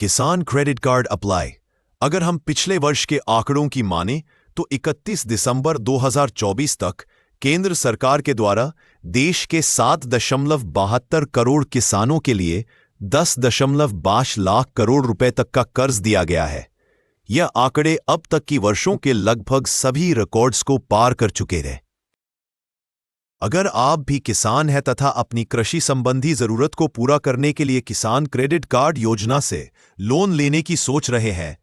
किसान credit card apply. अगर हम पिछले वर्ष के आंकड़ों की माने तो 31 दिसंबर 2024 तक केंद्र सरकार के द्वारा देश के 7.72 करोड़ किसानों के लिए 10.5 लाख करोड़ रुपए तक का कर्ज दिया गया है। यह आंकड़े अब तक की वर्षों के लगभग सभी रिकॉर्ड्स को पार कर चुके हैं। अगर आप भी किसान हैं तथा अपनी कृषि संबंधी जरूरत को पूरा करने के लिए किसान क्रेडिट कार्ड योजना से लोन लेने की सोच रहे हैं,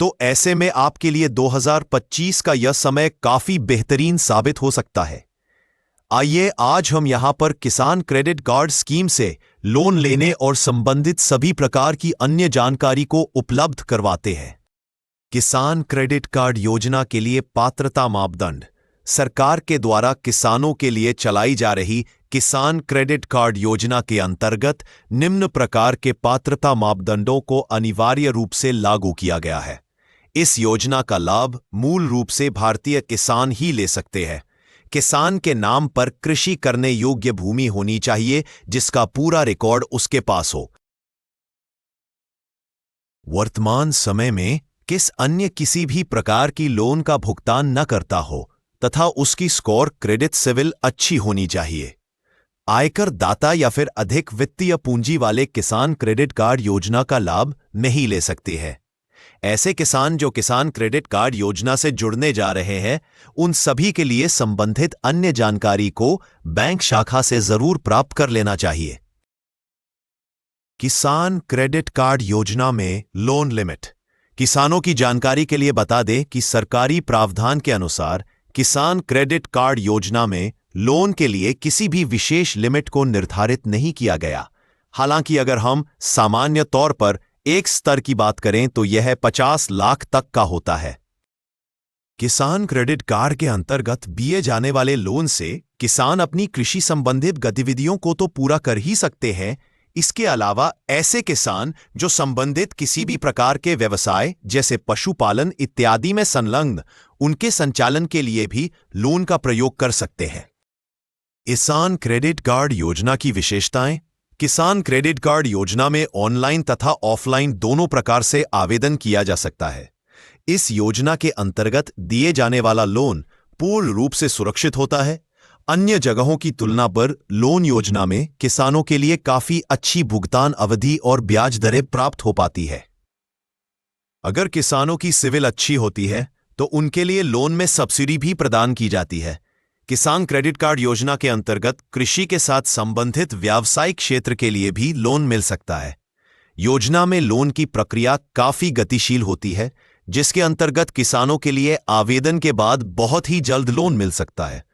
तो ऐसे में आपके लिए 2025 का यह समय काफी बेहतरीन साबित हो सकता है। आइए आज हम यहां पर किसान क्रेडिट कार्ड स्कीम से लोन लेने और संबंधित सभी प्रकार की अन्य जानकारी को उपलब्ध करवाते हैं। किसान क्रेडिट कार्ड योजना के लिए पात्रता मापदंड। सरकार के द्वारा किसानों के लिए चलाई जा रही किसान क्रेडिट कार्ड योजना के अंतर्गत निम्न प्रकार के पात्रता मापदंडों को अनिवार्य रूप से लागू किया गया है। इस योजना का लाभ मूल रूप से भारतीय किसान ही ले सकते हैं। किसान के नाम पर कृषि करने योग्य भूमि होनी चाहिए जिसका पूरा रिकॉर्ड उसके पास हो। वर्तमान समय में किसी भी प्रकार की लोन का भुगतान न करता हो तथा उसकी स्कोर क्रेडिट सिविल अच्छी होनी चाहिए। आयकर दाता या फिर अधिक वित्तीय पूंजी वाले किसान क्रेडिट कार्ड योजना का लाभ नहीं ले सकते हैं। ऐसे किसान जो किसान क्रेडिट कार्ड योजना से जुड़ने जा रहे हैं, उन सभी के लिए संबंधित अन्य जानकारी को बैंक शाखा से जरूर प्राप्त कर लेना चाहिए। किसान क्रेडिट कार्ड योजना में लोन लिमिट। किसानों की जानकारी के लिए बता दें कि सरकारी प्रावधान के अनुसार किसान क्रेडिट कार्ड योजना में लोन के लिए किसी भी विशेष लिमिट को निर्धारित नहीं किया गया। हालांकि अगर हम सामान्य तौर पर एक स्तर की बात करें तो यह 50 लाख तक का होता है। किसान क्रेडिट कार्ड के अंतर्गत दिए जाने वाले लोन से किसान अपनी कृषि संबंधित गतिविधियों को तो पूरा कर ही सकते हैं, इसके अलावा ऐसे किसान जो संबंधित किसी भी प्रकार के व्यवसाय जैसे पशुपालन इत्यादि में संलग्न, उनके संचालन के लिए भी लोन का प्रयोग कर सकते हैं। किसान क्रेडिट कार्ड योजना की विशेषताएं। किसान क्रेडिट कार्ड योजना में ऑनलाइन तथा ऑफलाइन दोनों प्रकार से आवेदन किया जा सकता है। इस योजना के अंतर्गत दिए जाने वाला लोन पूर्ण रूप से सुरक्षित होता है। अन्य जगहों की तुलना पर लोन योजना में किसानों के लिए काफी अच्छी भुगतान अवधि और ब्याज दरें प्राप्त हो पाती है। अगर किसानों की सिविल अच्छी होती है तो उनके लिए लोन में सब्सिडी भी प्रदान की जाती है। किसान क्रेडिट कार्ड योजना के अंतर्गत कृषि के साथ संबंधित व्यावसायिक क्षेत्र के लिए भी लोन मिल सकता है। योजना में लोन की प्रक्रिया काफी गतिशील होती है, जिसके अंतर्गत किसानों के लिए आवेदन के बाद बहुत ही जल्द लोन मिल सकता है।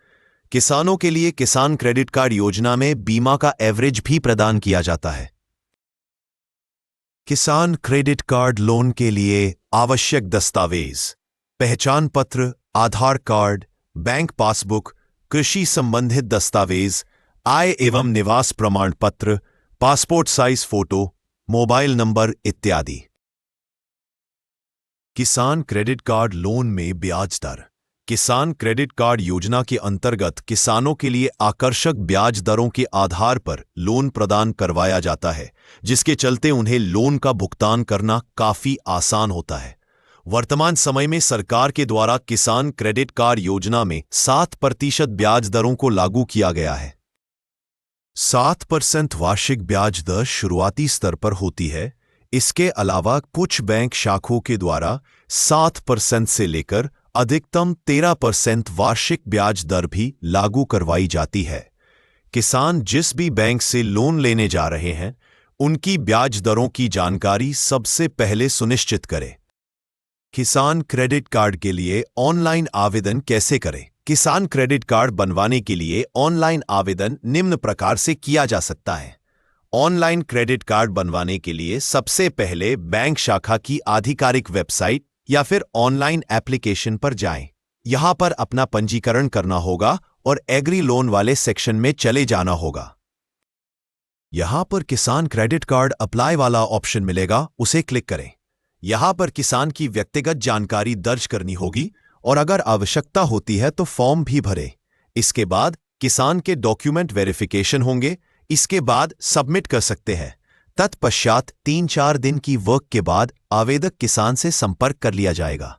किसानों के लिए किसान क्रेडिट कार्ड योजना में बीमा का एवरेज भी प्रदान किया जाता है। किसान क्रेडिट कार्ड लोन के लिए आवश्यक दस्तावेज: पहचान पत्र, आधार कार्ड, बैंक पासबुक, कृषि संबंधित दस्तावेज, आय एवं निवास प्रमाण पत्र, passport size photo, mobile number इत्यादि। किसान क्रेडिट कार्ड लोन में ब्याज दर। किसान क्रेडिट कार्ड योजना के अंतर्गत किसानों के लिए आकर्षक ब्याज दरों के आधार पर लोन प्रदान करवाया जाता है, जिसके चलते उन्हें लोन का भुगतान करना काफी आसान होता है। वर्तमान समय में सरकार के द्वारा किसान क्रेडिट कार्ड योजना में 7% ब्याज दरों को लागू किया गया है। 7% वार्षिक ब्याज दर शुरुआती स्तर पर होती है। इसके अलावा कुछ बैंक शाखों के द्वारा 7% से लेकर अधिकतम 13% वार्षिक ब्याज दर भी लागू करवाई जाती है। किसान जिस भी बैंक से लोन लेने जा रहे हैं, उनकी ब्याज दरों की जानकारी सबसे पहले सुनिश्चित करें। किसान क्रेडिट कार्ड के लिए ऑनलाइन आवेदन कैसे करें? किसान क्रेडिट कार्ड बनवाने के लिए ऑनलाइन आवेदन निम्न प्रकार से किया जा सकता है। ऑनलाइन क्रेडिट कार्ड बनवाने के लिए सबसे पहले बैंक शाखा की आधिकारिक वेबसाइट या फिर ऑनलाइन एप्लीकेशन पर जाएं। यहां पर अपना पंजीकरण करना होगा और एग्री लोन वाले सेक्शन में चले जाना होगा। यहां पर किसान क्रेडिट कार्ड अप्लाई वाला ऑप्शन मिलेगा, उसे क्लिक करें। यहां पर किसान की व्यक्तिगत जानकारी दर्ज करनी होगी और अगर आवश्यकता होती है तो फॉर्म भी भरें। इसके बाद किसान के डॉक्यूमेंट वेरिफिकेशन होंगे। इसके बाद सबमिट कर सकते हैं तत्पश्चात 3-4 दिन की वर्क के बाद आवेदक किसान से संपर्क कर लिया जाएगा।